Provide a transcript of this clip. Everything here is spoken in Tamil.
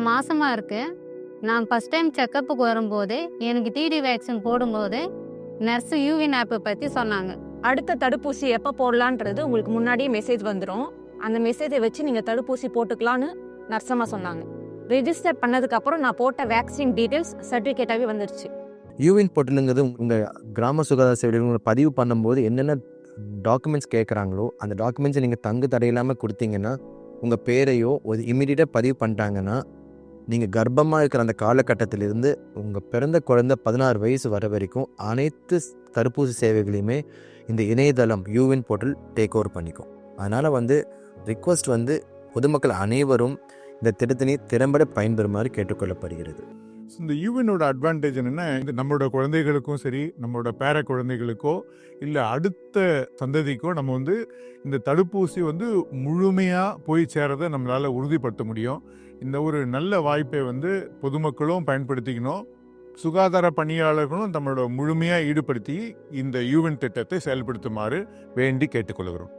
நான் மாசமா இருக்கேன். நான் ஃபர்ஸ்ட் டைம் செக்கப்புக்கு வரும்போது எனக்கு டிடி வேக்சின் போடும்போது நர்ஸ் யூவின் ஆப்பை பற்றி சொன்னாங்க. அடுத்த தடுப்பூசி எப்போ போடலான்றது உங்களுக்கு முன்னாடியே மெசேஜ் வந்துடும். அந்த மெசேஜை வச்சு நீங்கள் தடுப்பூசி போட்டுக்கலான்னு நர்ஸம்மா சொன்னாங்க. ரெஜிஸ்டர் பண்ணதுக்கப்புறம் நான் போட்ட வேக்சின் டீட்டெயில்ஸ் சர்டிஃபிகேட்டாகவே வந்துருச்சு. யூவின் போர்ட்டலுங்கிறது உங்கள் கிராம சுகாதார சேவைகளை பதிவு பண்ணும்போது என்னென்ன டாக்குமெண்ட்ஸ் கேட்குறாங்களோ அந்த டாக்குமெண்ட்ஸை நீங்கள் தங்கு தடையில்லாமல் கொடுத்தீங்கன்னா உங்கள் பேரையோ ஒரு இமீடியட்டாக பதிவு பண்ணிட்டாங்கன்னா நீங்கள் கர்ப்பமாக இருக்கிற அந்த காலகட்டத்திலிருந்து உங்கள் பிறந்த குழந்தை 16 வயசு வர வரைக்கும் அனைத்து தடுப்பூசி சேவைகளையுமே இந்த இணையதளம் யூவின் போர்ட்டல் டேக் ஓவர் பண்ணிக்கும். அதனால் ரிக்வஸ்ட் பொதுமக்கள் அனைவரும் இந்த திட்டத்தினை திறம்பட பயன்பெறுமாறு கேட்டுக்கொள்ளப்படுகிறது. இந்த யூவினோட அட்வான்டேஜ் என்னென்னா, நம்மளோட குழந்தைகளுக்கும் சரி, நம்மளோட பேர குழந்தைகளுக்கோ இல்லை அடுத்த சந்ததிக்கோ நம்ம இந்த தடுப்பூசி முழுமையாக போய் சேரதை நம்மளால் உறுதிப்படுத்த முடியும். இந்த ஒரு நல்ல வாய்ப்பை பொதுமக்களும் பயன்படுத்திக்கணும். சுகாதார பணியாளர்களும் நம்மளோட முழுமையாக ஈடுபடுத்தி இந்த யூவின் திட்டத்தை செயல்படுத்துமாறு வேண்டி கேட்டுக்கொள்கிறோம்.